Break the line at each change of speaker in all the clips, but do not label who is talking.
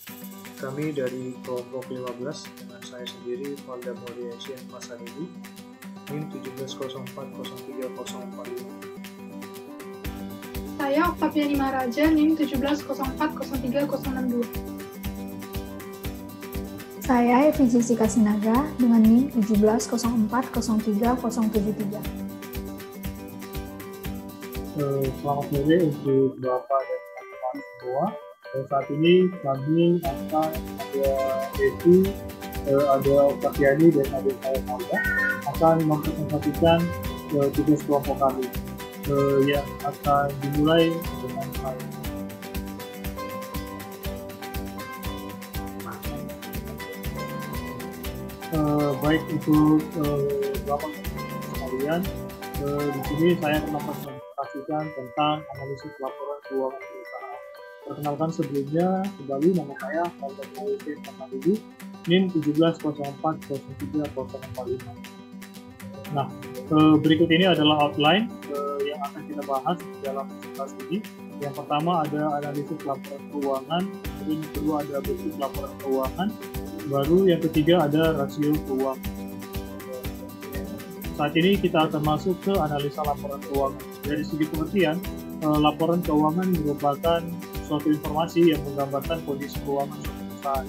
Kami dari kelompok 15 dengan saya sendiri, Valda Moriasian Pasaribu, NIM 1704045045.
Saya Oktaviani Maharaja, NIM 17040362.
Saya Evi Jessica Sinaga dengan NIM 17040373.
Selamat sore untuk Bapak dan teman-teman semua. Saat ini kami akan ada Evi, ada Oktaviani dan ada saya Valda akan mempresentasikan tugas kelompok kami yang akan dimulai dengan saya. Baik untuk Bapak dan teman-teman sekalian, di sini saya akan mempresentasikan tentang analisis laporan keuangan perusahaan. Perkenalkan sebelumnya, kembali nama saya Valda Moriasian Pasaribu, NIM 1704035045. Nah, berikut ini adalah outline yang akan kita bahas dalam presentasi ini. Yang pertama ada analisis laporan keuangan, yang kedua ada bentuk laporan keuangan, baru yang ketiga ada rasio keuangan. Saat ini kita akan masuk ke analisa laporan keuangan. Dari segi pengertian, laporan keuangan merupakan suatu informasi yang menggambarkan kondisi keuangan suatu perusahaan.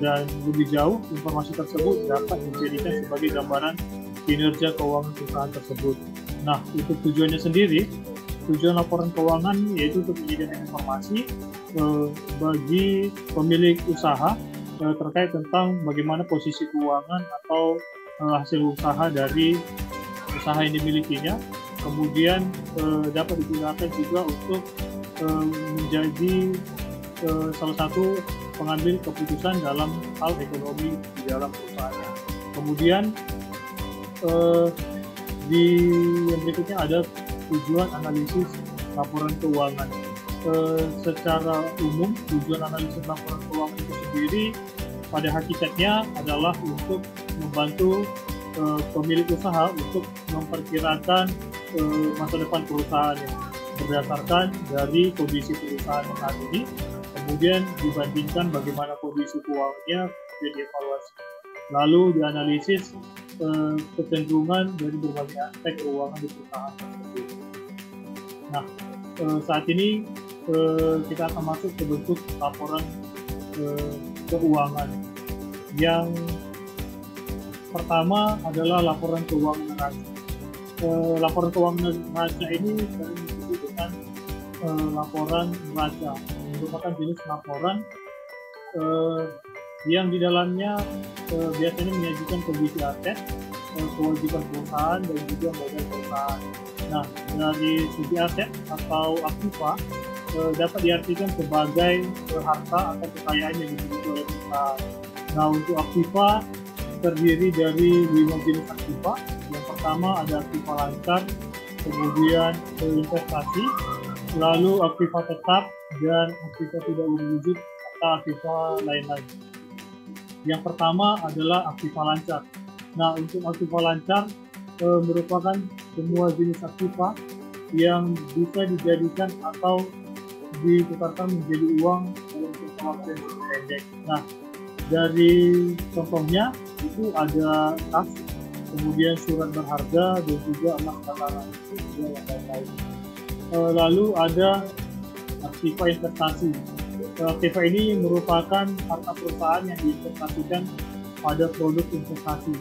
Dan lebih jauh, informasi tersebut dapat dijadikan sebagai gambaran kinerja keuangan perusahaan tersebut. Nah, untuk tujuannya sendiri, tujuan laporan keuangan yaitu untuk menyediakan informasi bagi pemilik usaha terkait tentang bagaimana posisi keuangan atau hasil usaha dari usaha yang dimilikinya, kemudian dapat digunakan juga untuk menjadi salah satu pengambil keputusan dalam hal ekonomi di dalam perusahaannya. Kemudian di yang berikutnya ada tujuan analisis laporan keuangan. Secara umum, tujuan analisis laporan keuangan itu sendiri pada hakikatnya adalah untuk membantu pemilik usaha untuk memperkirakan masa depan perusahaannya berdasarkan dari kondisi perusahaan saat ini, kemudian dibandingkan bagaimana kondisi keuangannya, dan dievaluasi. Lalu dianalisis kecenderungan dari berbagai aspek keuangan di perusahaan tersebut. Nah, saat ini kita akan masuk ke bentuk laporan keuangan. Yang pertama adalah laporan keuangan neraca. Laporan keuangan neraca ini sering disebut dengan laporan neraca, merupakan jenis laporan yang di dalamnya biasanya menyajikan kondisi aset, kewajiban perusahaan, dan juga modal perusahaan. Nah, dari segi aset atau aktiva dapat diartikan sebagai harta atau kekayaan yang dimiliki oleh perusahaan. Nah, untuk aktiva terdiri dari 5 jenis aktiva. Yang pertama ada aktiva lancar, kemudian investasi, lalu aktiva tetap, dan aktiva tidak berwujud atau aktiva lain-lain. Yang pertama adalah aktiva lancar. Nah, untuk aktiva lancar merupakan semua jenis aktiva yang bisa dijadikan atau ditukarkan menjadi uang dalam jangka waktu yang cukup pendek. Nah, dari contohnya itu ada kas, kemudian surat berharga, dan juga emas batangan, dan juga yang lain-lain. Lalu ada aktiva investasi. Aktiva ini merupakan harta perusahaan yang diinvestasikan pada produk investasi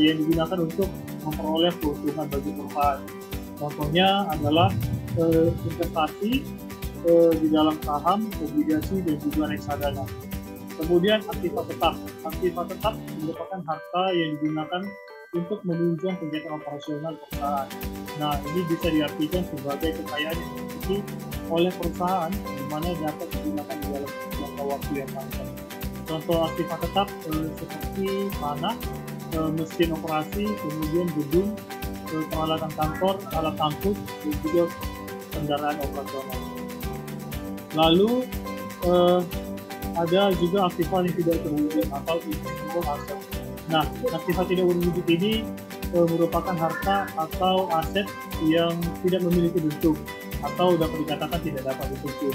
yang digunakan untuk memperoleh keuntungan bagi perusahaan. Contohnya adalah investasi di dalam saham, obligasi, dan juga reksadana. Kemudian aktiva tetap. Aktiva tetap merupakan harta yang digunakan untuk menunjang kegiatan operasional perusahaan. Nah, ini bisa diartikan sebagai kekayaan yang dimiliki oleh perusahaan, di mana dapat digunakan di dalam jangka waktu yang panjang. Contoh aktiva tetap seperti tanah, mesin operasi, kemudian gedung, peralatan kantor, alat angkut, dan juga kendaraan operasional. Lalu ada juga aktiva yang tidak terwujud atau intangible asset. Nah, aktiva tidak berwujud ini merupakan harta atau aset yang tidak memiliki bentuk atau dapat dikatakan tidak dapat dibentuk.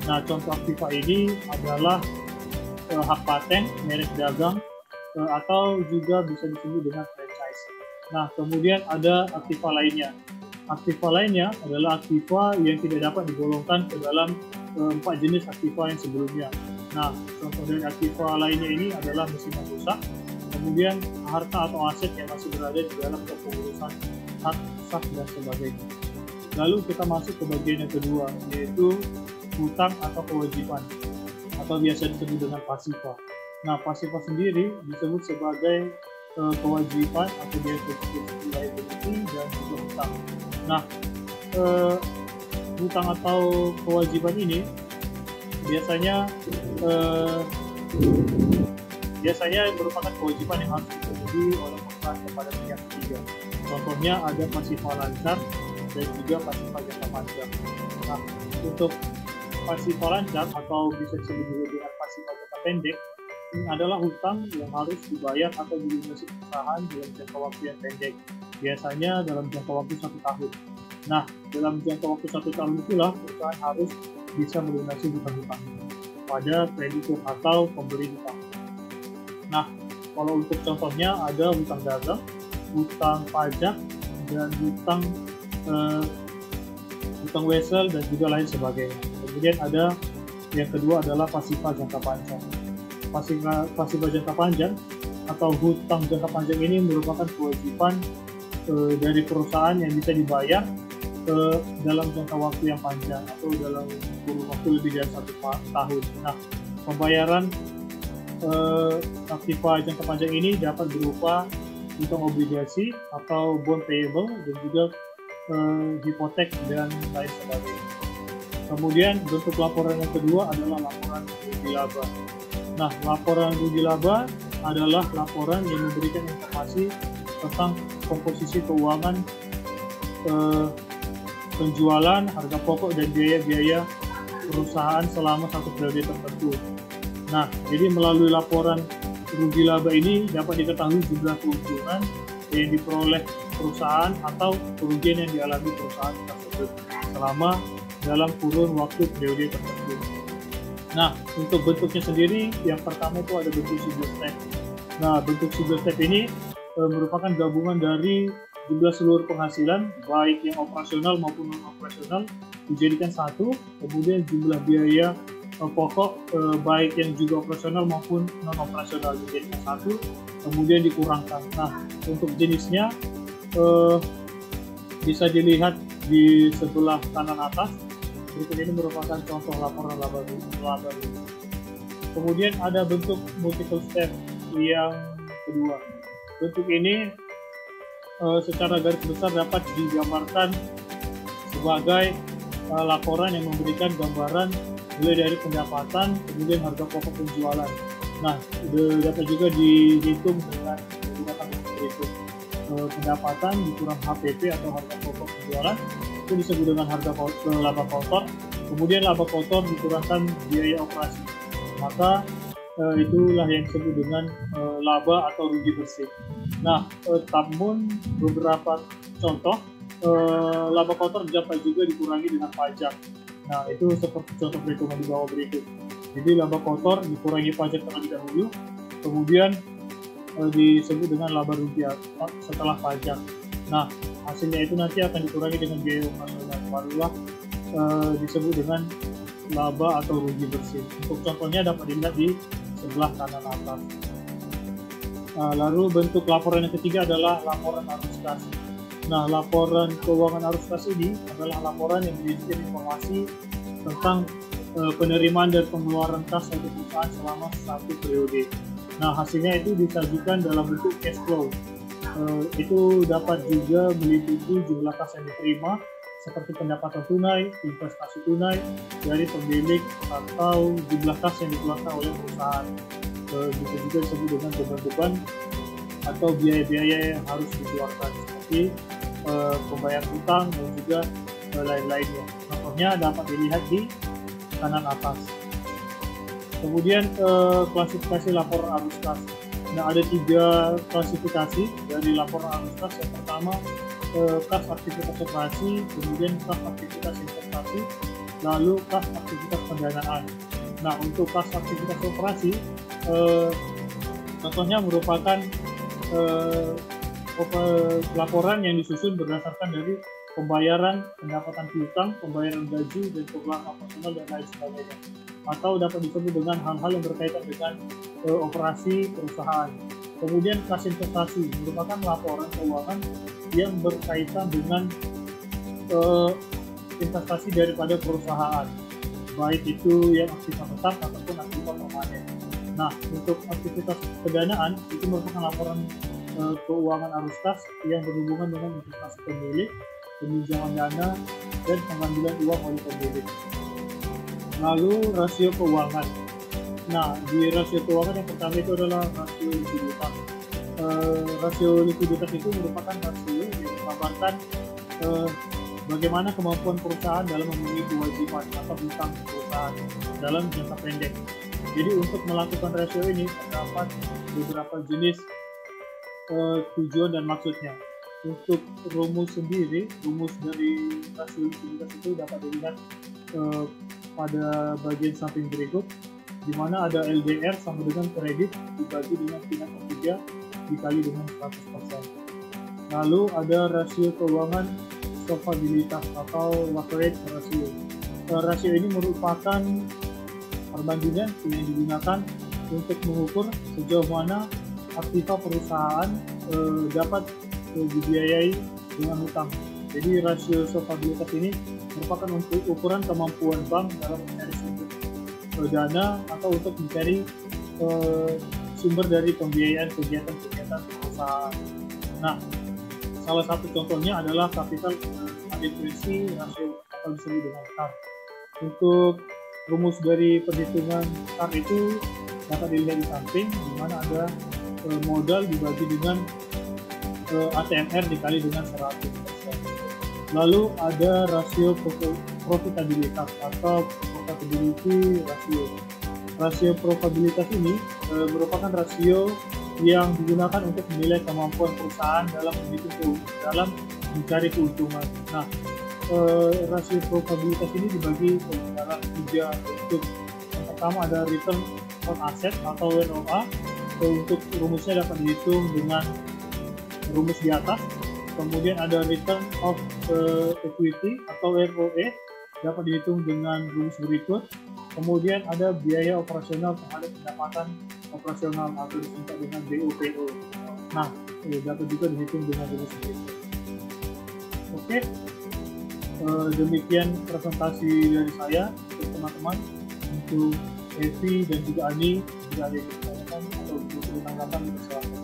Nah, contoh aktiva ini adalah hak paten, merek dagang, atau juga bisa disebut dengan franchise. Nah, kemudian ada aktiva lainnya. Aktiva lainnya adalah aktiva yang tidak dapat digolongkan ke dalam 4 jenis aktiva yang sebelumnya. Nah, contoh dari aktiva lainnya ini adalah mesin yang rusak, kemudian harta atau aset yang masih berada di dalam kepengurusan hak sah dan sebagainya. Lalu kita masuk ke bagian yang kedua, yaitu hutang atau kewajiban, atau biasa disebut dengan pasifa. Nah, pasifa sendiri disebut sebagai kewajiban atau biasa disebut liability dan juga hutang. Nah, hutang atau kewajiban ini biasanya merupakan kewajiban yang harus dipenuhi oleh perusahaan kepada pihak ketiga. Contohnya ada pasifa lancar dan juga pasifa jangka panjang. Nah, untuk pasifa lancar atau bisa disebut juga dengan pasifa jangka pendek, ini adalah hutang yang harus dibayar atau dilunasi perusahaan dalam jangka waktu yang pendek, biasanya dalam jangka waktu 1 tahun. Nah, dalam jangka waktu 1 tahun itulah perusahaan harus bisa melunasi hutang-hutang pada kreditur atau pemberi hutang. Nah, kalau untuk contohnya ada hutang dagang, hutang pajak, dan hutang wesel dan juga lain sebagainya. Kemudian ada yang kedua adalah pasifa jangka panjang. Pasifa jangka panjang atau hutang jangka panjang ini merupakan kewajiban dari perusahaan yang bisa dibayar dalam jangka waktu yang panjang atau dalam kurun waktu lebih dari 1 tahun. Nah, pembayaran aktiva jangka panjang ini dapat berupa hutang obligasi atau bond payable dan juga hipotek dan lain sebagainya. Kemudian bentuk laporan yang kedua adalah laporan rugi laba. Nah, laporan rugi laba adalah laporan yang memberikan informasi tentang komposisi keuangan, penjualan, harga pokok, dan biaya-biaya perusahaan selama satu periode tertentu. Nah, jadi melalui laporan rugi laba ini dapat diketahui jumlah keuntungan yang diperoleh perusahaan atau kerugian yang dialami perusahaan tersebut selama dalam kurun waktu periode tertentu. Nah, untuk bentuknya sendiri, yang pertama itu ada bentuk single step. Nah, bentuk single step ini merupakan gabungan dari jumlah seluruh penghasilan, baik yang operasional maupun non-operasional, dijadikan satu, kemudian jumlah biaya pokok, baik yang juga operasional maupun non-operasional, dijadikan satu, kemudian dikurangkan. Nah, untuk jenisnya bisa dilihat di sebelah kanan atas. Berikut ini merupakan contoh laporan laba. Kemudian ada bentuk multiple step yang kedua. Bentuk ini secara garis besar dapat digambarkan sebagai laporan yang memberikan gambaran mulai dari pendapatan, kemudian harga pokok penjualan. Nah, dapat juga dihitung dengan menggunakan berikut. Pendapatan dikurang HPP atau harga pokok penjualan, itu disebut dengan harga laba kotor. Kemudian laba kotor dikurangkan biaya operasi, maka itulah yang disebut dengan laba atau rugi bersih. Nah, namun beberapa contoh laba kotor dapat juga dikurangi dengan pajak. Nah, itu seperti contoh perhitungan di bawah berikut. Jadi laba kotor dikurangi pajak terlebih dahulu, kemudian disebut dengan laba rugi setelah pajak. Nah, hasilnya itu nanti akan dikurangi dengan biaya operasional, barulah disebut dengan laba atau rugi bersih. Untuk contohnya dapat dilihat di sebelah kanan atas. Lalu bentuk laporan yang ketiga adalah laporan arus kas. Nah, laporan keuangan arus kas ini adalah laporan yang berisikan informasi tentang penerimaan dan pengeluaran kas suatu perusahaan selama satu periode. Nah, hasilnya itu disajikan dalam bentuk cash flow. Itu dapat juga meliputi jumlah kas yang diterima seperti pendapatan tunai, investasi tunai dari pemilik, atau jumlah kas yang dikeluarkan oleh perusahaan. Bisa juga disebut dengan beban-beban atau biaya-biaya yang harus dikeluarkan seperti pembayaran hutang dan juga lain-lainnya. Contohnya dapat dilihat di kanan atas. Kemudian klasifikasi laporan arus kas. Nah, ada 3 klasifikasi dari laporan arus kas. Yang pertama, kas aktivitas operasi, kemudian kas aktivitas investasi, lalu kas aktivitas pendanaan. Nah, untuk kas aktivitas operasi, contohnya merupakan laporan yang disusun berdasarkan dari pembayaran pendapatan piutang, pembayaran gaji, dan pengelolaan operasional dan lain sebagainya. Atau dapat disebut dengan hal-hal yang berkaitan dengan operasi perusahaan. Kemudian kas investasi merupakan laporan keuangan yang berkaitan dengan investasi daripada perusahaan, baik itu yang aktivitas tetap ataupun aktivitas permanen. Nah, untuk aktivitas pendanaan itu merupakan laporan keuangan arus kas yang berhubungan dengan investasi pemilik, peminjaman dana, dan pengambilan uang oleh pemilik. Lalu rasio keuangan. Nah, di rasio keuangan yang pertama itu adalah rasio likuiditas. Rasio likuiditas itu merupakan rasio yang menggambarkan bagaimana kemampuan perusahaan dalam memenuhi kewajiban atau hutang perusahaan dalam jangka pendek. Jadi untuk melakukan rasio ini terdapat beberapa jenis tujuan dan maksudnya. Untuk rumus sendiri, rumus dari rasio likuiditas itu dapat dilihat pada bagian samping berikut, di mana ada LDR sama dengan kredit dibagi dengan tingkat ketiga dikali dengan 100%. Lalu ada rasio keuangan solvabilitas atau leverage ratio. Rasio ini merupakan perbandingan yang digunakan untuk mengukur sejauh mana aktiva perusahaan dapat dibiayai dengan hutang. Jadi rasio solvabilitas ini merupakan untuk ukuran kemampuan bank dalam mencari sumber dana atau untuk mencari sumber dari pembiayaan kegiatan-kegiatan perusahaan. Nah, salah satu contohnya adalah capital adequacy ratio atau disebut dengan CAR. Untuk rumus dari perhitungan CAR itu dapat dilihat di samping, di mana ada modal dibagi dengan ATMR dikali dengan 100%. Lalu ada rasio profitabilitas atau profitability ratio. Rasio profitabilitas ini merupakan rasio yang digunakan untuk menilai kemampuan perusahaan dalam mencari keuntungan. Nah, rasio profitabilitas ini dibagi dalam 3 bentuk. Yang pertama ada return on asset atau ROA. Untuk rumusnya dapat dihitung dengan rumus di atas. Kemudian ada return of equity atau ROE, dapat dihitung dengan rumus berikut. Kemudian ada biaya operasional terhadap pendapatan operasional atau disingkat dengan BOPO. Nah, dapat juga dihitung dengan rumus berikut. Oke, demikian presentasi dari saya untuk teman-teman. Untuk Evi dan juga Ani, jika ada yang ditanyakan atau butuh tanggapan, silakan.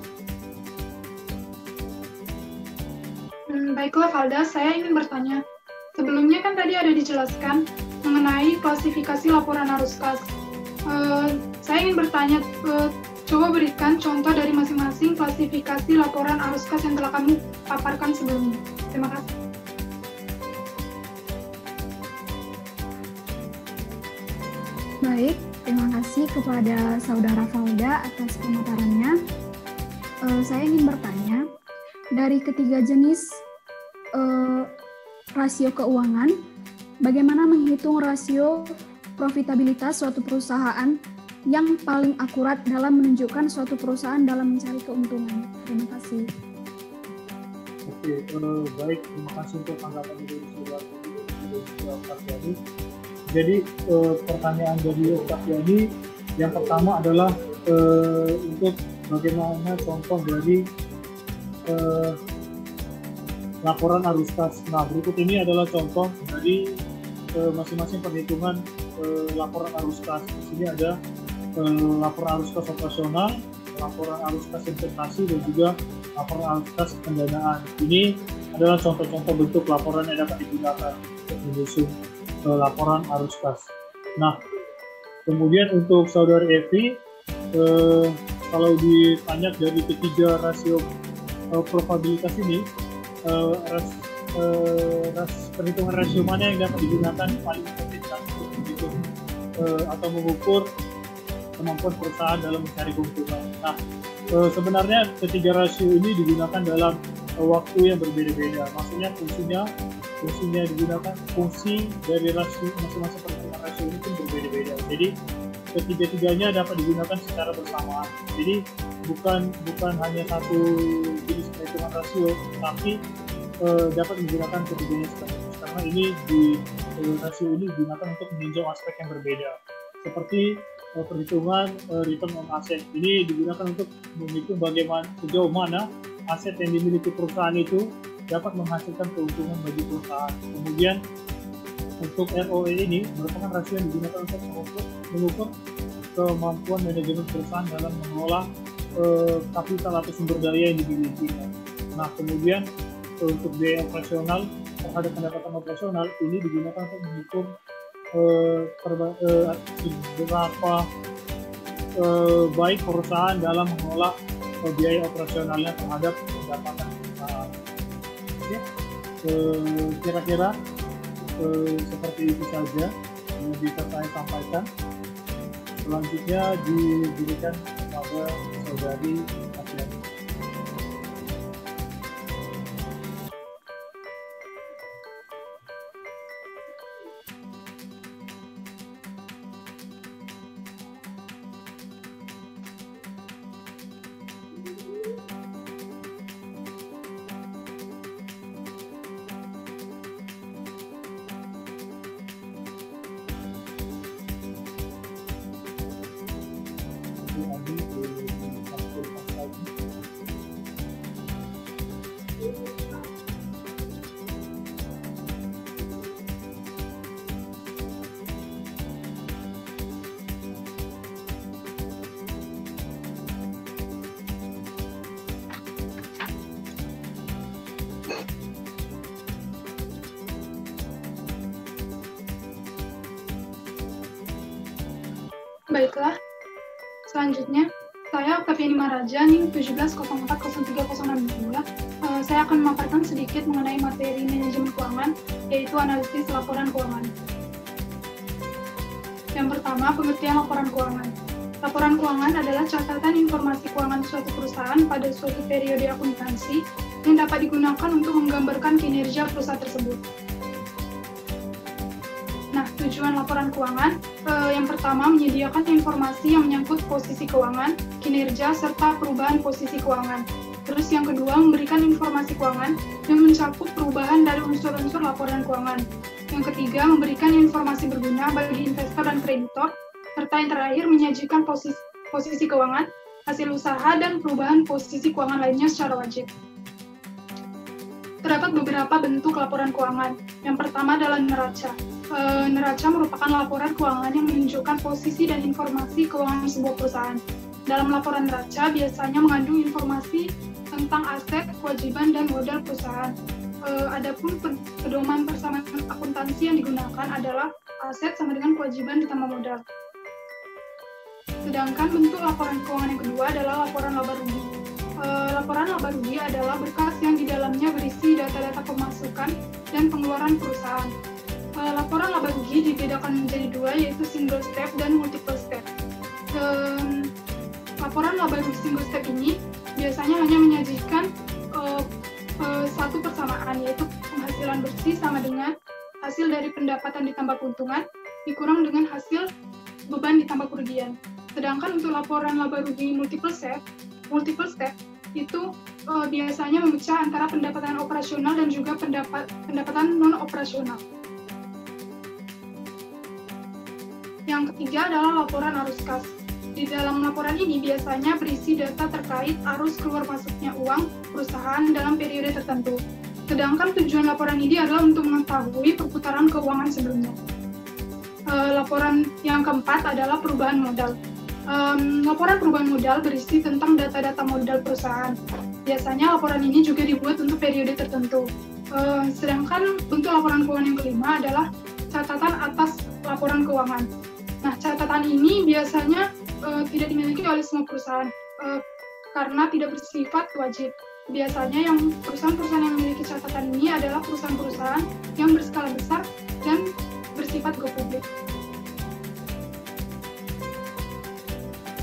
Baiklah Valda, saya ingin bertanya. Sebelumnya kan tadi ada dijelaskan mengenai klasifikasi laporan arus kas. Saya ingin bertanya, coba berikan contoh dari masing-masing klasifikasi laporan arus kas yang telah kamu paparkan sebelumnya. Terima kasih.
Baik, terima kasih kepada Saudara Valda atas pemaparannya. Saya ingin bertanya, dari ketiga jenis rasio keuangan, bagaimana menghitung rasio profitabilitas suatu perusahaan yang paling akurat dalam menunjukkan suatu perusahaan dalam mencari keuntungan? Terima kasih.
Oke, baik, terima kasih untuk tanggapan dari Saudara Kasyani. Jadi pertanyaan dari Kasyani yang pertama adalah untuk bagaimana contoh dari laporan arus kas. Nah, berikut ini adalah contoh dari masing-masing perhitungan laporan arus kas. Di sini ada laporan arus kas operasional, laporan arus kas investasi, dan juga laporan arus kas pendanaan. Ini adalah contoh-contoh bentuk laporan yang dapat digunakan untuk menyusun laporan arus kas. Nah, kemudian untuk Saudara Evi, kalau ditanya dari ketiga rasio probabilitas ini, perhitungan rasio mana yang dapat digunakan paling efektif untuk menghitung atau mengukur kemampuan perusahaan dalam mencari keuntungan. Nah, sebenarnya ketiga rasio ini digunakan dalam waktu yang berbeda-beda. Maksudnya fungsinya digunakan, fungsi dari rasio masing-masing perhitungan rasio ini pun berbeda-beda. Jadi ketiga-tiganya dapat digunakan secara bersamaan. Jadi bukan hanya satu jenis perhitungan rasio, tapi dapat menggunakan ketiganya sekaligus, karena ini rasio ini digunakan untuk meninjau aspek yang berbeda, seperti perhitungan return on asset. Ini digunakan untuk menghitung bagaimana sejauh mana aset yang dimiliki perusahaan itu dapat menghasilkan keuntungan bagi perusahaan. Kemudian untuk ROE ini merupakan rasio yang digunakan untuk mengukur kemampuan manajemen perusahaan dalam mengelola kapital atau sumber daya yang dimilikinya. Nah, kemudian untuk biaya operasional terhadap pendapatan operasional ini digunakan untuk mengukur seberapa baik perusahaan dalam mengelola biaya operasionalnya terhadap pendapatan perusahaan. Oke, kira-kira seperti itu saja yang bisa saya sampaikan. Selanjutnya diberikan kepada saudari Afiani.
Baiklah, selanjutnya saya Octaviani Maraja, NIM 17040306. Saya akan memaparkan sedikit mengenai materi manajemen keuangan, yaitu analisis laporan keuangan. Yang pertama, pengertian laporan keuangan. Laporan keuangan adalah catatan informasi keuangan suatu perusahaan pada suatu periode akuntansi yang dapat digunakan untuk menggambarkan kinerja perusahaan tersebut. Nah, tujuan laporan keuangan yang pertama menyediakan informasi yang menyangkut posisi keuangan, kinerja, serta perubahan posisi keuangan. Terus yang kedua, memberikan informasi keuangan yang mencakup perubahan dari unsur-unsur laporan keuangan. Yang ketiga, memberikan informasi berguna bagi investor dan kreditor. Serta yang terakhir, menyajikan posisi keuangan, hasil usaha, dan perubahan posisi keuangan lainnya secara wajib. Terdapat beberapa bentuk laporan keuangan. Yang pertama adalah neraca. Neraca merupakan laporan keuangan yang menunjukkan posisi dan informasi keuangan sebuah perusahaan. Dalam laporan neraca biasanya mengandung informasi tentang aset, kewajiban, dan modal perusahaan. Adapun pedoman persamaan akuntansi yang digunakan adalah aset sama dengan kewajiban ditambah modal. Sedangkan bentuk laporan keuangan yang kedua adalah laporan laba rugi. Laporan laba rugi adalah berkas yang di dalamnya berisi data-data pemasukan dan pengeluaran perusahaan. Laporan laba rugi dibedakan menjadi dua, yaitu single step dan multiple step. Laporan laba rugi single step ini biasanya hanya menyajikan satu persamaan, yaitu penghasilan bersih sama dengan hasil dari pendapatan ditambah keuntungan dikurang dengan hasil beban ditambah kerugian. Sedangkan untuk laporan laba rugi multiple step itu biasanya memecah antara pendapatan operasional dan juga pendapatan non operasional. Yang ketiga adalah laporan arus kas. Di dalam laporan ini biasanya berisi data terkait arus keluar masuknya uang perusahaan dalam periode tertentu. Sedangkan tujuan laporan ini adalah untuk mengetahui perputaran keuangan sebelumnya. Laporan yang keempat adalah perubahan modal. Laporan perubahan modal berisi tentang data-data modal perusahaan. Biasanya laporan ini juga dibuat untuk periode tertentu. Sedangkan bentuk laporan keuangan yang kelima adalah catatan atas laporan keuangan. Nah, catatan ini biasanya tidak dimiliki oleh semua perusahaan karena tidak bersifat wajib. Biasanya yang perusahaan-perusahaan yang memiliki catatan ini adalah perusahaan-perusahaan yang berskala besar dan bersifat go publik.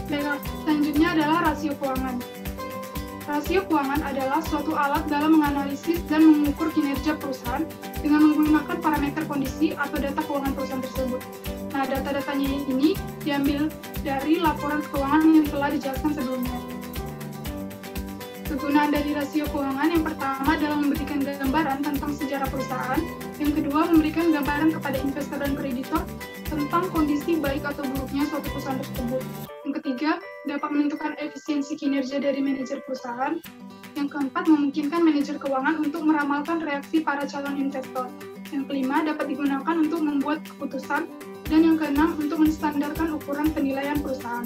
Baiklah, selanjutnya adalah rasio keuangan. Rasio keuangan adalah suatu alat dalam menganalisis dan mengukur kinerja perusahaan dengan menggunakan parameter kondisi atau data keuangan perusahaan tersebut. Nah, data-datanya ini diambil dari laporan keuangan yang telah dijelaskan sebelumnya. Kegunaan dari rasio keuangan yang pertama adalah memberikan gambaran tentang sejarah perusahaan, yang kedua memberikan gambaran kepada investor dan kreditor tentang kondisi baik atau buruknya suatu perusahaan tersebut. Yang ketiga, dapat menentukan efisiensi kinerja dari manajer perusahaan. Yang keempat, memungkinkan manajer keuangan untuk meramalkan reaksi para calon investor. Yang kelima, dapat digunakan untuk membuat keputusan. Dan yang keenam, untuk menstandarkan ukuran penilaian perusahaan.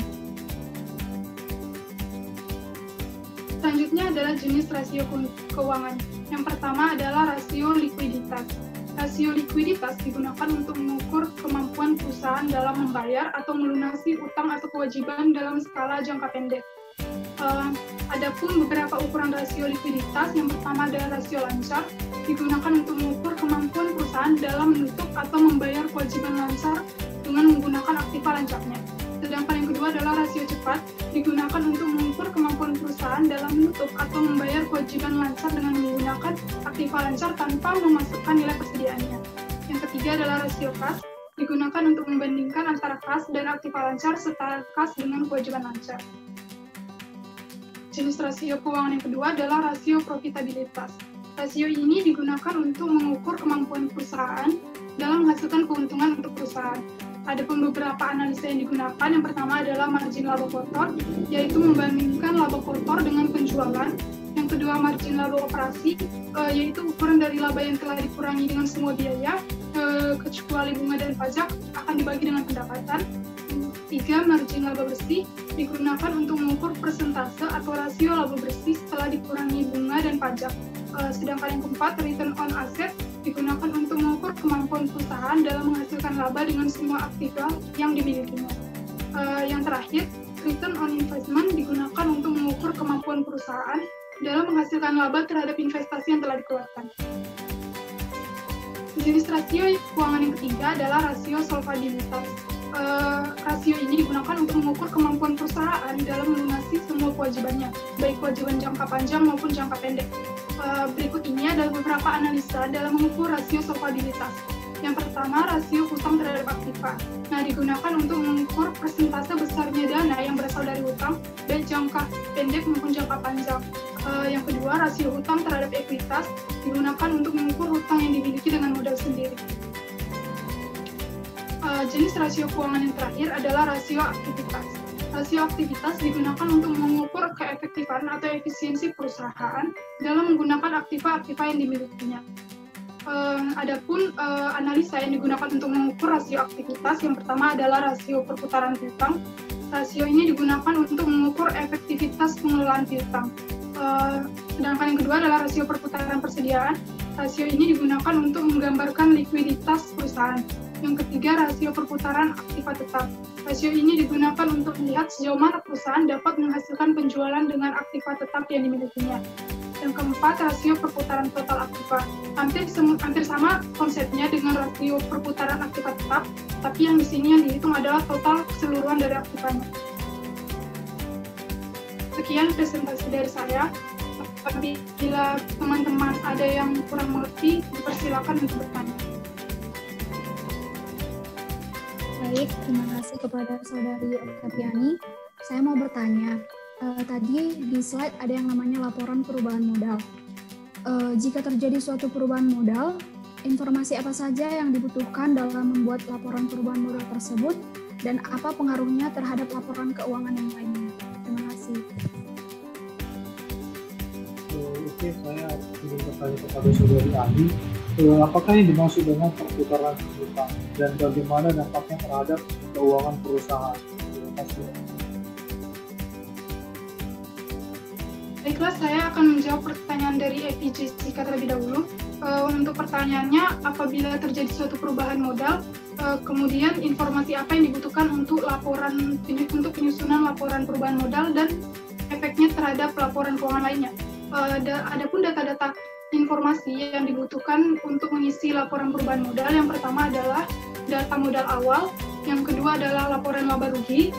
Selanjutnya adalah jenis rasio keuangan. Yang pertama adalah rasio likuiditas. Rasio likuiditas digunakan untuk mengukur kemampuan perusahaan dalam membayar atau melunasi utang atau kewajiban dalam skala jangka pendek. Adapun beberapa ukuran rasio likuiditas, yang pertama adalah rasio lancar, digunakan untuk mengukur kemampuan perusahaan dalam menutup atau membayar kewajiban lancar dengan menggunakan aktiva lancarnya. Sedangkan yang kedua adalah rasio cepat, digunakan untuk mengukur kemampuan perusahaan dalam menutup atau membayar kewajiban lancar dengan menggunakan aktiva lancar tanpa memasukkan nilai persediaannya. Yang ketiga adalah rasio kas, digunakan untuk membandingkan antara kas dan aktiva lancar serta kas dengan kewajiban lancar. Jenis rasio keuangan yang kedua adalah rasio profitabilitas. Rasio ini digunakan untuk mengukur kemampuan perusahaan dalam menghasilkan keuntungan untuk perusahaan. Ada beberapa analisa yang digunakan. Yang pertama adalah margin laba kotor, yaitu membandingkan laba kotor dengan penjualan. Yang kedua, margin laba operasi, yaitu ukuran dari laba yang telah dikurangi dengan semua biaya, kecuali bunga dan pajak, akan dibagi dengan pendapatan. Tiga, margin laba bersih, digunakan untuk mengukur persentase atau rasio laba bersih setelah dikurangi bunga dan pajak. Sedangkan yang keempat, return on asset, digunakan untuk mengukur kemampuan perusahaan dalam menghasilkan laba dengan semua aktiva yang dimilikinya. Yang terakhir, return on investment digunakan untuk mengukur kemampuan perusahaan dalam menghasilkan laba terhadap investasi yang telah dikeluarkan. Jenis rasio keuangan yang ketiga adalah rasio solvabilitas. Rasio ini digunakan untuk mengukur kemampuan perusahaan dalam melunasi semua kewajibannya, baik kewajiban jangka panjang maupun jangka pendek. Berikut ini adalah beberapa analisa dalam mengukur rasio solvabilitas. Yang pertama, rasio hutang terhadap aktiva. Nah, digunakan untuk mengukur persentase besarnya dana yang berasal dari hutang, baik jangka pendek maupun jangka panjang. Yang kedua, rasio hutang terhadap ekuitas, digunakan untuk mengukur hutang yang dimiliki dengan modal sendiri. Jenis rasio keuangan yang terakhir adalah rasio aktivitas. Rasio aktivitas digunakan untuk mengukur keefektifan atau efisiensi perusahaan dalam menggunakan aktiva-aktiva yang dimilikinya. Adapun analisa yang digunakan untuk mengukur rasio aktivitas, yang pertama adalah rasio perputaran piutang. Rasio ini digunakan untuk mengukur efektivitas pengelolaan piutang. Sedangkan yang kedua adalah rasio perputaran persediaan. Rasio ini digunakan untuk menggambarkan likuiditas perusahaan. Yang ketiga, rasio perputaran aktiva tetap. Rasio ini digunakan untuk melihat sejauh mana perusahaan dapat menghasilkan penjualan dengan aktiva tetap yang dimilikinya. Yang keempat, rasio perputaran total aktiva. Hampir sama konsepnya dengan rasio perputaran aktiva tetap, tapi yang di sini yang dihitung adalah total keseluruhan dari aktivanya. Sekian presentasi dari saya. Apabila teman-teman ada yang kurang mengerti, dipersilakan untuk bertanya.
Baik, terima kasih kepada Saudari Oktaviani. Saya mau bertanya, tadi di slide ada yang namanya laporan perubahan modal. Jika terjadi suatu perubahan modal, informasi apa saja yang dibutuhkan dalam membuat laporan perubahan modal tersebut, dan apa pengaruhnya terhadap laporan keuangan yang lainnya? Terima kasih.
Oke, saya ingin bertanya kepada Saudari Andi. Apakah yang dimaksud dengan perputaran hutang dan bagaimana dampaknya terhadap keuangan perusahaan? Terima kasih.
Baiklah, saya akan menjawab pertanyaan dari Evi Jessica terlebih dahulu. Untuk pertanyaannya, apabila terjadi suatu perubahan modal, kemudian informasi apa yang dibutuhkan untuk penyusunan laporan perubahan modal dan efeknya terhadap laporan keuangan lainnya. Adapun data-data informasi yang dibutuhkan untuk mengisi laporan perubahan modal, yang pertama adalah data modal awal, yang kedua adalah laporan laba rugi,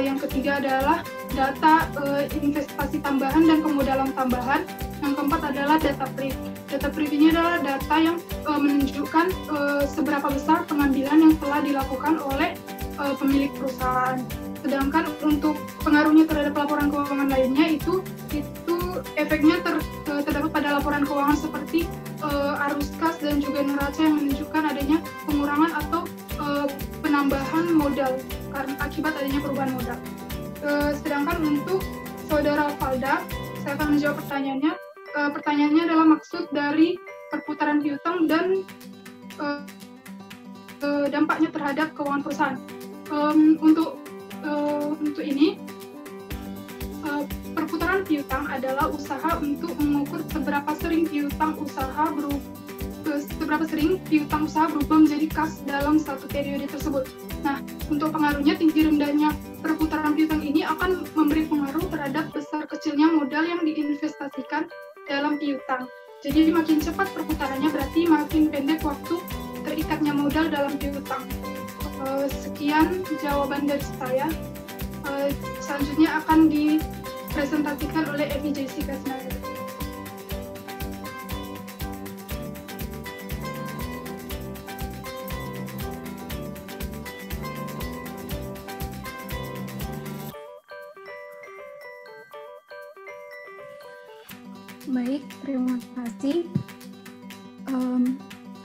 yang ketiga adalah data investasi tambahan dan pemodalan tambahan, Yang keempat adalah data brief. Data brief ini adalah data yang menunjukkan seberapa besar pengambilan yang telah dilakukan oleh pemilik perusahaan. Sedangkan untuk pengaruhnya terhadap laporan keuangan lainnya itu efeknya terdapat pada laporan keuangan seperti arus kas dan juga neraca yang menunjukkan adanya pengurangan atau penambahan modal karena akibat adanya perubahan modal. Sedangkan untuk Saudara Valda, saya akan menjawab pertanyaannya. Pertanyaannya adalah maksud dari perputaran piutang dan dampaknya terhadap keuangan perusahaan. Untuk ini, perputaran piutang adalah usaha untuk mengukur seberapa sering piutang usaha berubah menjadi kas dalam satu periode tersebut. Nah, untuk pengaruhnya, tinggi rendahnya perputaran piutang ini akan memberi pengaruh terhadap besar kecilnya modal yang diinvestasikan dalam piutang. Jadi makin cepat perputarannya berarti makin pendek waktu terikatnya modal dalam piutang. Sekian jawaban dari saya. Selanjutnya akan dipresentasikan oleh Emi Jessica Sinaga.
Baik, terima kasih.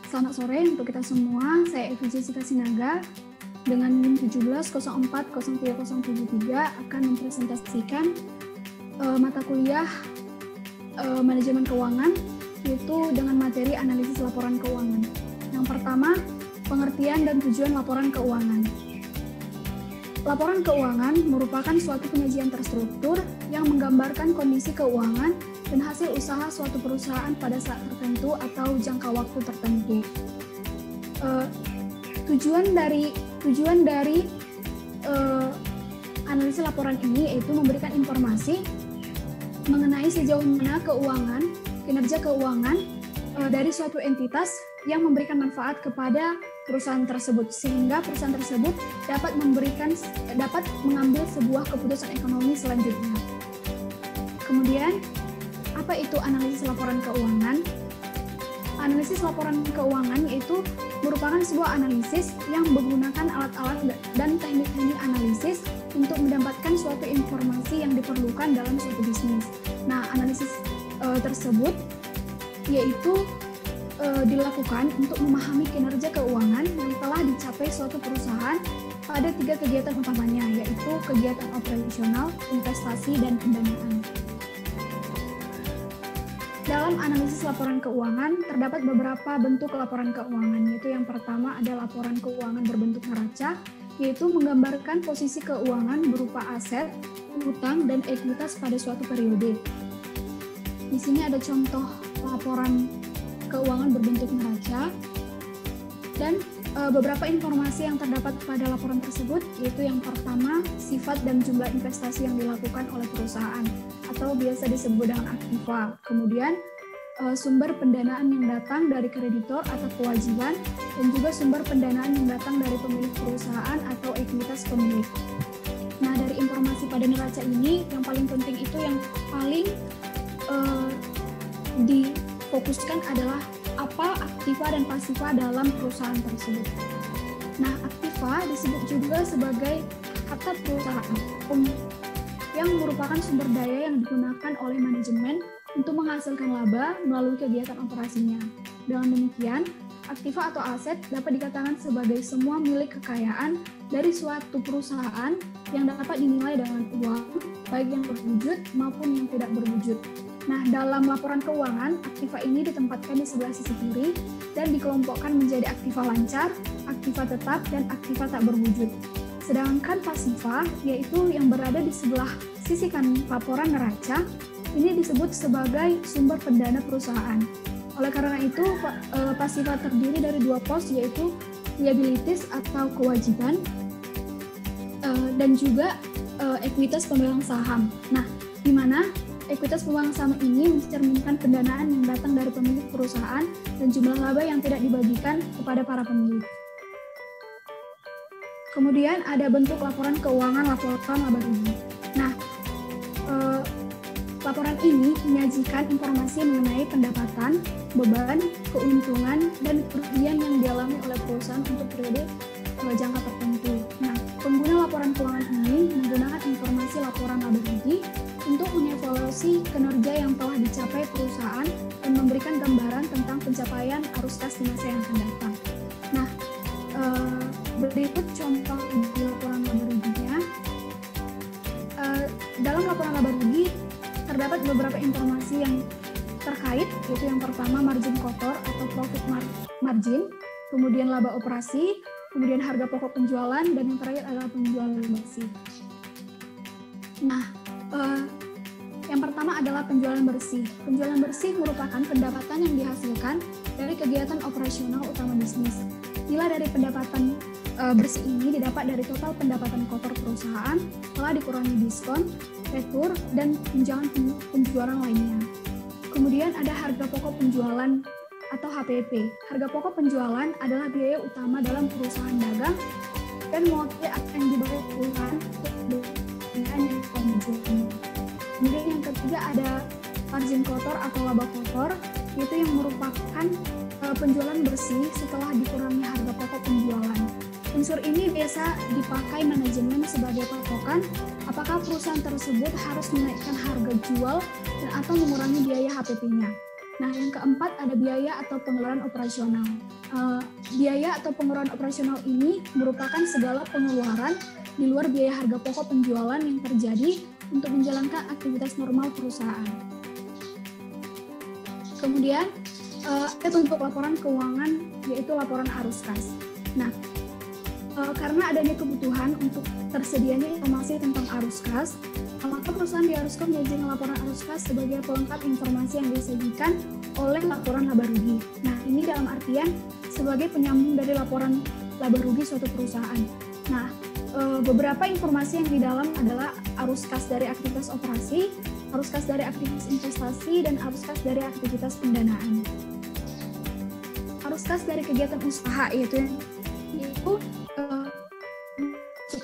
Selamat sore untuk kita semua. Saya Evi Jessica Sinaga dengan NIM 17040303 akan mempresentasikan mata kuliah manajemen keuangan, yaitu dengan materi analisis laporan keuangan. Yang pertama, pengertian dan tujuan laporan keuangan. Laporan keuangan merupakan suatu penyajian terstruktur yang menggambarkan kondisi keuangan dan hasil usaha suatu perusahaan pada saat tertentu atau jangka waktu tertentu. Tujuan dari analisis laporan ini yaitu memberikan informasi mengenai sejauh mana kinerja keuangan dari suatu entitas yang memberikan manfaat kepada perusahaan tersebut, sehingga perusahaan tersebut dapat mengambil sebuah keputusan ekonomi selanjutnya. Kemudian, apa itu analisis laporan keuangan? Analisis laporan keuangan yaitu merupakan sebuah analisis yang menggunakan alat-alat dan teknik-teknik analisis untuk mendapatkan suatu informasi yang diperlukan dalam suatu bisnis. Nah, analisis tersebut yaitu dilakukan untuk memahami kinerja keuangan yang telah dicapai suatu perusahaan pada 3 kegiatan utamanya, yaitu kegiatan operasional, investasi, dan pendanaan. Dalam analisis laporan keuangan, terdapat beberapa bentuk laporan keuangan, yaitu yang pertama ada laporan keuangan berbentuk neraca, yaitu menggambarkan posisi keuangan berupa aset, hutang, dan ekuitas pada suatu periode. Di sini ada contoh laporan keuangan berbentuk neraca, dan beberapa informasi yang terdapat pada laporan tersebut, yaitu yang pertama, sifat dan jumlah investasi yang dilakukan oleh perusahaan, atau biasa disebut dengan aktiva. Kemudian, sumber pendanaan yang datang dari kreditor atau kewajiban, dan juga sumber pendanaan yang datang dari pemilik perusahaan atau ekuitas pemilik. Nah, dari informasi pada neraca ini, yang paling penting itu yang paling difokuskan adalah apa aktiva dan pasiva dalam perusahaan tersebut. Nah, aktiva disebut juga sebagai harta perusahaan yang merupakan sumber daya yang digunakan oleh manajemen untuk menghasilkan laba melalui kegiatan operasinya. Dengan demikian, aktiva atau aset dapat dikatakan sebagai semua milik kekayaan dari suatu perusahaan yang dapat dinilai dengan uang, baik yang berwujud maupun yang tidak berwujud. Nah, dalam laporan keuangan, aktiva ini ditempatkan di sebelah sisi kiri dan dikelompokkan menjadi aktiva lancar, aktiva tetap, dan aktiva tak berwujud. Sedangkan pasiva, yaitu yang berada di sebelah sisi kanan laporan neraca, ini disebut sebagai sumber pendana perusahaan. Oleh karena itu, pasiva terdiri dari 2 pos, yaitu liabilities atau kewajiban, dan juga ekuitas pemegang saham. Nah, di mana ekuitas pemegang saham ini mencerminkan pendanaan yang datang dari pemilik perusahaan dan jumlah laba yang tidak dibagikan kepada para pemilik. Kemudian ada bentuk laporan keuangan, laporan laba rugi. Nah, Laporan ini menyajikan informasi mengenai pendapatan, beban, keuntungan, dan kerugian yang dialami oleh perusahaan untuk periode jangka tertentu. Nah, pengguna laporan keuangan ini menggunakan informasi laporan laba rugi untuk mengevaluasi kinerja yang telah dicapai perusahaan dan memberikan gambaran tentang pencapaian arus kas di masa yang akan datang. Nah, berikut contoh di laporan laba ruginya. Dalam laporan laba rugi terdapat beberapa informasi yang terkait, yaitu yang pertama margin kotor atau profit margin, kemudian laba operasi, kemudian harga pokok penjualan, dan yang terakhir adalah penjualan bersih. Nah, yang pertama adalah penjualan bersih. Penjualan bersih merupakan pendapatan yang dihasilkan dari kegiatan operasional utama bisnis. Nilai dari pendapatan bersih ini didapat dari total pendapatan kotor perusahaan setelah dikurangi diskon, retur, dan tunjangan penjualan lainnya. Kemudian ada harga pokok penjualan atau HPP. Harga pokok penjualan adalah biaya utama dalam perusahaan dagang dan mewakili akan dibayar perusahaan untuk yang dijual. Kemudian yang ketiga ada margin kotor atau laba kotor, yaitu yang merupakan penjualan bersih setelah dikurangi harga pokok penjualan. Unsur ini biasa dipakai manajemen sebagai patokan apakah perusahaan tersebut harus menaikkan harga jual dan atau mengurangi biaya HPP-nya. Nah, yang keempat ada biaya atau pengeluaran operasional. Biaya atau pengeluaran operasional ini merupakan segala pengeluaran di luar biaya harga pokok penjualan yang terjadi untuk menjalankan aktivitas normal perusahaan. Kemudian ada bentuk laporan keuangan, yaitu laporan arus kas. Nah, karena adanya kebutuhan untuk tersedianya informasi tentang arus kas, maka perusahaan diharuskan menyajikan laporan arus kas sebagai pelengkap informasi yang disajikan oleh laporan laba rugi. Nah, ini dalam artian sebagai penyambung dari laporan laba rugi suatu perusahaan. Nah, beberapa informasi yang di dalam adalah arus kas dari aktivitas operasi, arus kas dari aktivitas investasi, dan arus kas dari aktivitas pendanaan. Arus kas dari kegiatan usaha yaitu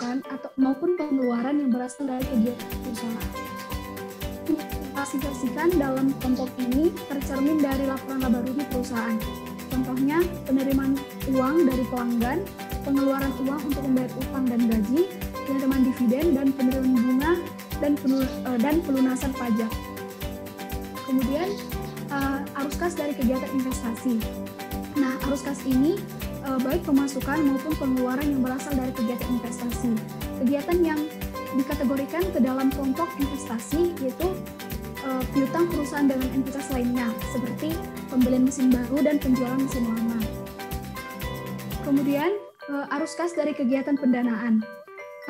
atau maupun pengeluaran yang berasal dari kegiatan usaha. Klasifikasikan dalam kelompok ini tercermin dari laporan laba rugi perusahaan. Contohnya penerimaan uang dari pelanggan, pengeluaran uang untuk membayar utang dan gaji, penerimaan dividen, dan penerimaan bunga dan pelunasan pajak. Kemudian arus kas dari kegiatan investasi. Nah, arus kas ini baik pemasukan maupun pengeluaran yang berasal dari kegiatan investasi. Kegiatan yang dikategorikan ke dalam kelompok investasi yaitu piutang perusahaan dengan entitas lainnya, seperti pembelian mesin baru dan penjualan mesin lama. Kemudian arus kas dari kegiatan pendanaan.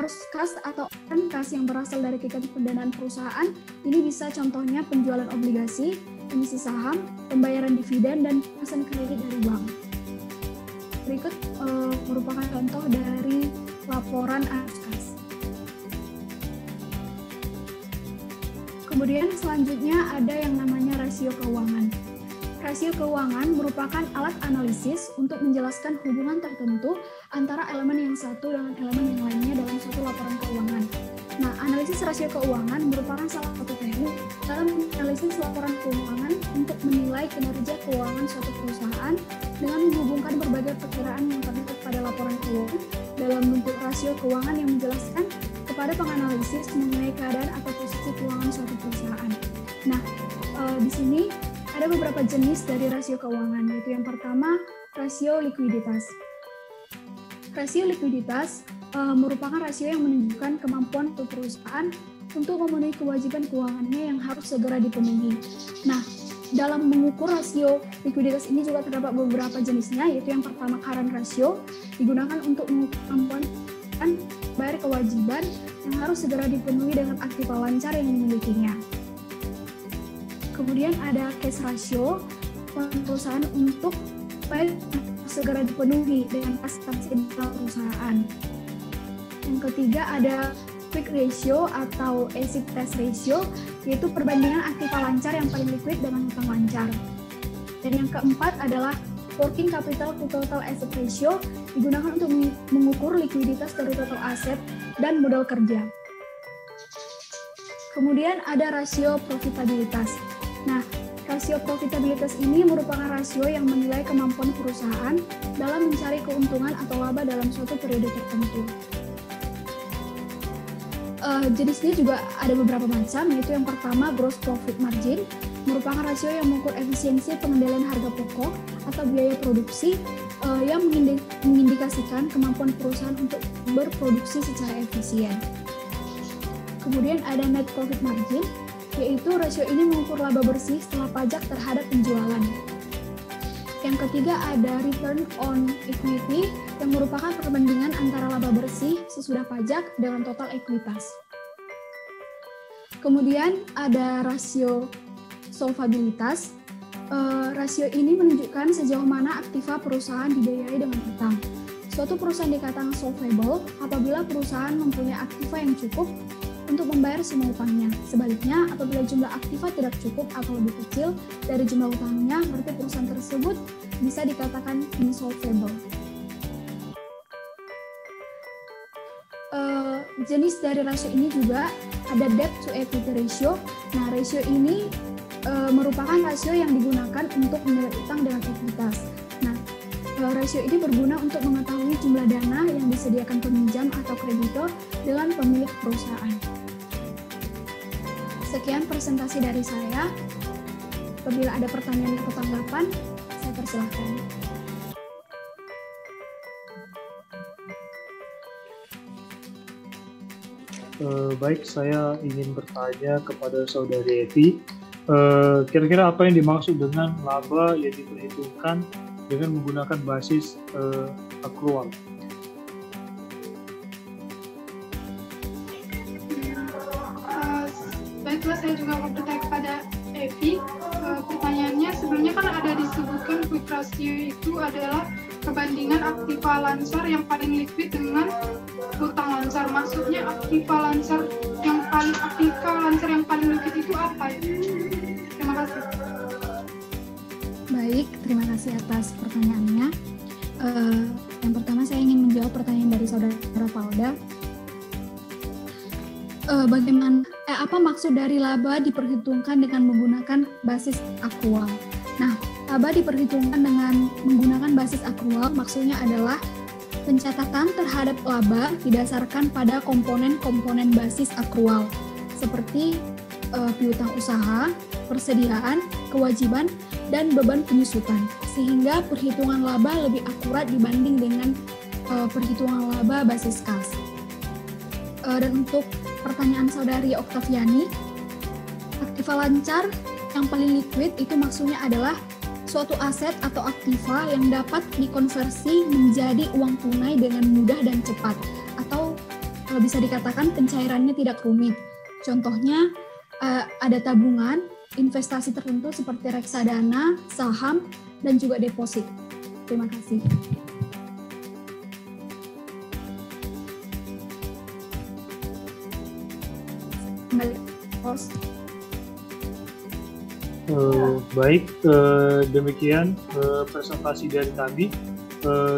Arus kas atau kas yang berasal dari kegiatan pendanaan perusahaan ini bisa contohnya penjualan obligasi, emisi saham, pembayaran dividen, dan pesan kredit dari bank. Berikut merupakan contoh dari laporan arus kas. Kemudian selanjutnya ada yang namanya rasio keuangan. Rasio keuangan merupakan alat analisis untuk menjelaskan hubungan tertentu antara elemen yang satu dengan elemen yang lainnya dalam suatu laporan keuangan. Nah, analisis rasio keuangan merupakan salah satu teknik dalam analisis laporan keuangan untuk menilai kinerja keuangan suatu perusahaan dengan menghubungkan berbagai perkiraan yang terdapat pada laporan keuangan dalam bentuk rasio keuangan yang menjelaskan kepada penganalisis mengenai keadaan atau posisi keuangan suatu perusahaan. Nah, di sini ada beberapa jenis dari rasio keuangan, yaitu yang pertama rasio likuiditas. Rasio likuiditas merupakan rasio yang menunjukkan kemampuan suatu perusahaan untuk memenuhi kewajiban keuangannya yang harus segera dipenuhi. Nah, dalam mengukur rasio likuiditas ini juga terdapat beberapa jenisnya, yaitu yang pertama current ratio, digunakan untuk mengukur kemampuan bayar kewajiban yang harus segera dipenuhi dengan aktiva lancar yang dimilikinya. Kemudian ada cash ratio, perusahaan untuk bayar segera dipenuhi dengan fasilitas dalam perusahaan. Yang ketiga ada quick ratio atau acid test ratio, yaitu perbandingan aktiva lancar yang paling liquid dengan hutang lancar. Dan yang keempat adalah working capital to total asset ratio, digunakan untuk mengukur likuiditas dari total aset dan modal kerja. Kemudian ada rasio profitabilitas. Nah, rasio profitabilitas ini merupakan rasio yang menilai kemampuan perusahaan dalam mencari keuntungan atau laba dalam suatu periode tertentu. Jenisnya juga ada beberapa macam, yaitu yang pertama gross profit margin, merupakan rasio yang mengukur efisiensi pengendalian harga pokok atau biaya produksi yang mengindikasikan kemampuan perusahaan untuk berproduksi secara efisien. Kemudian ada net profit margin, yaitu rasio ini mengukur laba bersih setelah pajak terhadap penjualan. Yang ketiga ada return on equity, yang merupakan perbandingan antara laba bersih sesudah pajak dengan total ekuitas. Kemudian ada rasio solvabilitas. Rasio ini menunjukkan sejauh mana aktiva perusahaan dibiayai dengan utang. Suatu perusahaan dikatakan solvable apabila perusahaan mempunyai aktiva yang cukup untuk membayar semua utangnya. Sebaliknya, apabila jumlah aktiva tidak cukup atau lebih kecil dari jumlah utangnya, berarti perusahaan tersebut bisa dikatakan insolvable. Jenis dari rasio ini juga ada debt to equity ratio. Nah, rasio ini merupakan rasio yang digunakan untuk menilai utang dengan ekuitas. Nah, rasio ini berguna untuk mengetahui jumlah dana yang disediakan peminjam atau kreditor dengan pemilik perusahaan. Sekian presentasi dari saya. Apabila ada pertanyaan atau tanggapan, saya persilahkan.
Baik, saya ingin bertanya kepada Saudari Evi. Kira-kira apa yang dimaksud dengan laba yang diperhitungkan dengan menggunakan basis akrual?
Baiklah, saya juga mau bertanya kepada Evi. Pertanyaannya sebelumnya kan ada disebutkan quick ratio itu adalah perbandingan aktiva Lansar yang paling liquid dengan hutang Lansar. Maksudnya aktiva Lansar yang paling liquid itu apa ya? Terima kasih.
Baik, terima kasih atas pertanyaannya. Yang pertama saya ingin menjawab pertanyaan dari Saudara Valda. Apa maksud dari laba diperhitungkan dengan menggunakan basis akrual? Nah, laba diperhitungkan dengan menggunakan basis akrual maksudnya adalah pencatatan terhadap laba didasarkan pada komponen-komponen basis akrual seperti piutang usaha, persediaan, kewajiban, dan beban penyusutan, sehingga perhitungan laba lebih akurat dibanding dengan perhitungan laba basis kas. Dan untuk pertanyaan Saudari Oktaviani, aktiva lancar yang paling liquid itu maksudnya adalah suatu aset atau aktiva yang dapat dikonversi menjadi uang tunai dengan mudah dan cepat, atau bisa dikatakan pencairannya tidak rumit. Contohnya ada tabungan, investasi tertentu seperti reksadana, saham, dan juga deposit. Terima kasih. Kembali host.
Baik, demikian presentasi dari kami.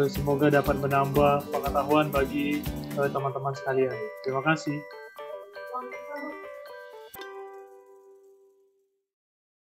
Semoga dapat menambah pengetahuan bagi teman-teman sekalian. Terima kasih.